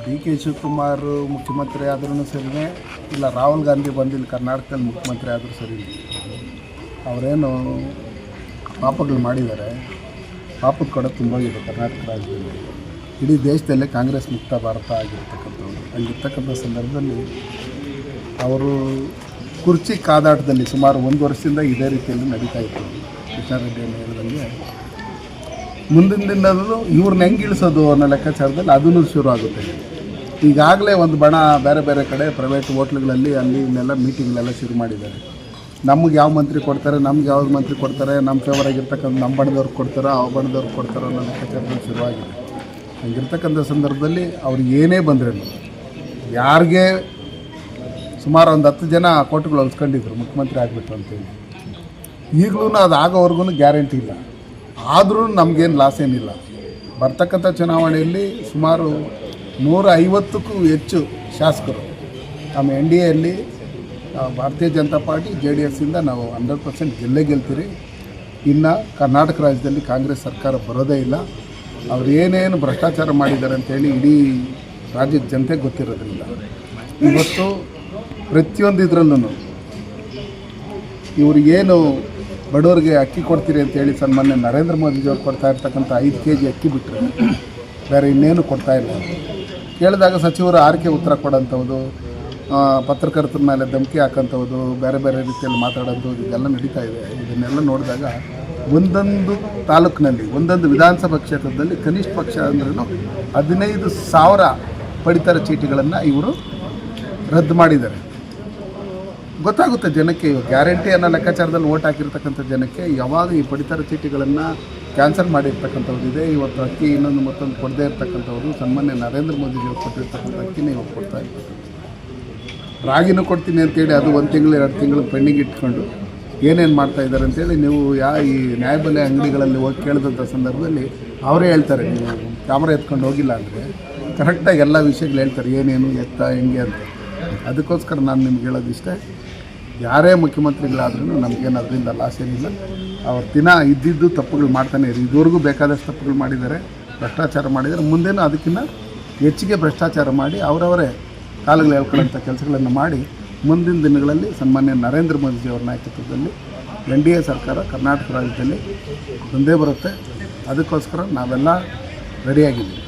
D K Shivakumar ಮುಖ್ಯಮಂತ್ರಿ ಆದ್ರೂ ಸರಿಯೇ ಇಲ್ಲ, ರಾಹುಲ್ ಗಾಂಧಿ ಬಂದಿಲ್ಲ ಕರ್ನಾಟಕದಲ್ಲಿ ಮುಖ್ಯಮಂತ್ರಿ ಆದರೂ ಸರಿ. ಅವರೇನು ಪಾಪಗಳು ಮಾಡಿದ್ದಾರೆ, ಪಾಪದ ಕಡೆ ತುಂಬೋಗಿದೆ ಕರ್ನಾಟಕ ರಾಜ್ಯದಲ್ಲಿ. ಇಡೀ ದೇಶದಲ್ಲೇ ಕಾಂಗ್ರೆಸ್ ಮುಕ್ತ ಭಾರತ ಆಗಿರ್ತಕ್ಕಂಥವ್ರು. ಹಂಗಿರ್ತಕ್ಕಂಥ ಸಂದರ್ಭದಲ್ಲಿ ಅವರು ಕುರ್ಚಿ ಕಾದಾಟದಲ್ಲಿ ಸುಮಾರು 1 ವರ್ಷದಿಂದ ಇದೇ ರೀತಿಯಲ್ಲಿ ನಡೀತಾ ಇತ್ತು. ಕೃಷ್ಣಾರೆಡ್ಡಿಯನ್ನು ಹೇಳಿದಂಗೆ ಮುಂದಿನ ದಿನದಲ್ಲೂ ಇವ್ರನ್ನ ಹೆಂಗೆ ಇಳಿಸೋದು ಅನ್ನೋ ಲೆಕ್ಕಾಚಾರದಲ್ಲಿ ಅದನ್ನು ಶುರು ಆಗುತ್ತೆ. ಈಗಾಗಲೇ ಒಂದು ಬಣ ಬೇರೆ ಬೇರೆ ಕಡೆ ಪ್ರೈವೇಟ್ ಹೋಟ್ಲುಗಳಲ್ಲಿ ಅಲ್ಲಿ ಇನ್ನೆಲ್ಲ ಮೀಟಿಂಗ್ಲೆಲ್ಲ ಶುರು ಮಾಡಿದ್ದಾರೆ. ನಮಗೆ ಯಾವ ಮಂತ್ರಿ ಕೊಡ್ತಾರೆ, ನಮ್ಗೆ ಯಾವ್ದು ಮಂತ್ರಿ ಕೊಡ್ತಾರೆ, ನಮ್ಮ ಫೇವರ್ ಆಗಿರ್ತಕ್ಕಂಥ ನಮ್ಮ ಬಣದವ್ರಿಗೆ ಕೊಡ್ತಾರೋ ಆ ಬಣದವ್ರಿಗೆ ಕೊಡ್ತಾರೋ ಅನ್ನೋ ಲೆಕ್ಕಾಚಾರದಲ್ಲಿ ಶುರುವಾಗಿದೆ. ಹಂಗಿರ್ತಕ್ಕಂಥ ಸಂದರ್ಭದಲ್ಲಿ ಅವ್ರು ಏನೇ ಬಂದ್ರೂ ಯಾರಿಗೆ ಸುಮಾರು ಒಂದು 10 ಜನ ಕೋಟಿಗಳು ಹೊಲ್ಸ್ಕೊಂಡಿದ್ರು ಮುಖ್ಯಮಂತ್ರಿ ಆಗಬೇಕು ಅಂತೇಳಿ. ಈಗಲೂ ಅದು ಆಗೋವರೆಗೂ ಗ್ಯಾರಂಟಿ ಇಲ್ಲ. ಆದರೂ ನಮಗೇನು ಲಾಸ್ ಏನಿಲ್ಲ. ಬರ್ತಕ್ಕಂಥ ಚುನಾವಣೆಯಲ್ಲಿ ಸುಮಾರು 150ಕ್ಕೂ ಹೆಚ್ಚು ಶಾಸಕರು ನಮ್ಮ NDAಯಲ್ಲಿ ಭಾರತೀಯ ಜನತಾ ಪಾರ್ಟಿ JDSಯಿಂದ ನಾವು 100% ಗೆಲ್ತೀರಿ. ಇನ್ನು ಕರ್ನಾಟಕ ರಾಜ್ಯದಲ್ಲಿ ಕಾಂಗ್ರೆಸ್ ಸರ್ಕಾರ ಬರೋದೇ ಇಲ್ಲ. ಅವ್ರು ಏನೇನು ಭ್ರಷ್ಟಾಚಾರ ಮಾಡಿದ್ದಾರೆ ಅಂತೇಳಿ ಇಡೀ ರಾಜ್ಯದ ಜನತೆಗೆ ಗೊತ್ತಿರೋದ್ರಿಂದ ಇವತ್ತು ಪ್ರತಿಯೊಂದು ಇದರಲ್ಲೂ ಇವರು ಏನು ಬಡವರಿಗೆ ಅಕ್ಕಿ ಕೊಡ್ತೀರಿ ಅಂತೇಳಿ ಸನ್ಮಾನ್ಯ ನರೇಂದ್ರ ಮೋದಿಜಿಯವ್ರು ಕೊಡ್ತಾ ಇರ್ತಕ್ಕಂಥ 5 kg ಅಕ್ಕಿ ಬಿಟ್ಟರೆ ಬೇರೆ ಇನ್ನೇನು ಕೊಡ್ತಾಯಿಲ್ಲ. ಕೇಳಿದಾಗ ಸಚಿವರು ಆರ್ಕೆ ಉತ್ತರ ಕೊಡೋಂಥದ್ದು, ಪತ್ರಕರ್ತರ ಮೇಲೆ ಧಮಕಿ ಹಾಕೋಂಥದ್ದು, ಬೇರೆ ಬೇರೆ ರೀತಿಯಲ್ಲಿ ಮಾತಾಡೋದು ಇದೆಲ್ಲ ನಡೀತಾ ಇದೆ. ಇದನ್ನೆಲ್ಲ ನೋಡಿದಾಗ ಒಂದೊಂದು ತಾಲೂಕಿನಲ್ಲಿ ಒಂದೊಂದು ವಿಧಾನಸಭಾ ಕ್ಷೇತ್ರದಲ್ಲಿ ಕನಿಷ್ಠ ಪಕ್ಷ ಅಂದ್ರೂ 15,000 ಪಡಿತರ ಚೀಟಿಗಳನ್ನು ಇವರು ರದ್ದು ಮಾಡಿದ್ದಾರೆ. ಗೊತ್ತಾಗುತ್ತೆ ಜನಕ್ಕೆ. ಗ್ಯಾರಂಟಿ ಅನ್ನೋ ಲೆಕ್ಕಾಚಾರದಲ್ಲಿ ಓಟ್ ಹಾಕಿರ್ತಕ್ಕಂಥ ಜನಕ್ಕೆ ಯಾವಾಗ ಈ ಪಡಿತರ ಚೀಟಿಗಳನ್ನು ಕ್ಯಾನ್ಸಲ್ ಮಾಡಿರ್ತಕ್ಕಂಥದ್ದು ಇದೆ. ಇವತ್ತು ಅಕ್ಕಿ ಇನ್ನೊಂದು ಮತ್ತೊಂದು ಕೊಡದೇ ಇರ್ತಕ್ಕಂಥವ್ರು ಸನ್ಮಾನ್ಯ ನರೇಂದ್ರ ಮೋದಿಜಿಯವರು ಕೊಟ್ಟಿರ್ತಕ್ಕಂಥ ಅಕ್ಕಿನೇ ಇವಾಗ ಕೊಡ್ತಾ ಇರ್ತಕ್ಕಂಥ. ರಾಗಿನೂ ಕೊಡ್ತೀನಿ ಅಂತೇಳಿ ಅದು 1 ತಿಂಗಳು 2 ತಿಂಗಳು ಪೆಂಡಿಂಗ್ ಇಟ್ಕೊಂಡು ಏನೇನು ಮಾಡ್ತಾಯಿದ್ದಾರೆ ಅಂತೇಳಿ ನೀವು ಈ ನ್ಯಾಯಬೆಲೆ ಅಂಗಡಿಗಳಲ್ಲಿ ಹೋಗಿ ಕೇಳಿದಂಥ ಸಂದರ್ಭದಲ್ಲಿ ಅವರೇ ಹೇಳ್ತಾರೆ, ನೀವು ಕ್ಯಾಮ್ರಾ ಎತ್ಕೊಂಡು ಹೋಗಿಲ್ಲ ಅಂದರೆ ಕರೆಕ್ಟಾಗಿ ಎಲ್ಲ ವಿಷಯಗಳು ಹೇಳ್ತಾರೆ, ಏನೇನು ಎತ್ತ ಹೆಂಗೆ ಅಂತ. ಅದಕ್ಕೋಸ್ಕರ ನಾನು ನಿಮ್ಗೆ ಹೇಳೋದಿಷ್ಟೇ, ಯಾರೇ ಮುಖ್ಯಮಂತ್ರಿಗಳಾದ್ರೂ ನಮಗೇನು ಅದರಿಂದ ಲಾಸ್ ಏನಿಲ್ಲ. ಅವ್ರ ದಿನ ಇದ್ದಿದ್ದು ತಪ್ಪುಗಳು ಮಾಡ್ತಾನೆ ಇರಿ. ಇದುವರೆಗೂ ಬೇಕಾದಷ್ಟು ತಪ್ಪುಗಳು ಮಾಡಿದ್ದಾರೆ, ಭ್ರಷ್ಟಾಚಾರ ಮಾಡಿದ್ದಾರೆ. ಮುಂದೇನೂ ಅದಕ್ಕಿಂತ ಹೆಚ್ಚಿಗೆ ಭ್ರಷ್ಟಾಚಾರ ಮಾಡಿ ಅವರವರೇ ಕಾಲುಗಳು ಹೇಳ್ಕೊಳ್ಳೋಂಥ ಕೆಲಸಗಳನ್ನು ಮಾಡಿ ಮುಂದಿನ ದಿನಗಳಲ್ಲಿ ಸನ್ಮಾನ್ಯ ನರೇಂದ್ರ ಮೋದಿಜಿಯವರ ನಾಯಕತ್ವದಲ್ಲಿ NDA ಸರ್ಕಾರ ಕರ್ನಾಟಕ ರಾಜ್ಯದಲ್ಲಿ ಬಂದೇ ಬರುತ್ತೆ. ಅದಕ್ಕೋಸ್ಕರ ನಾವೆಲ್ಲ ರೆಡಿಯಾಗಿದ್ದೀವಿ.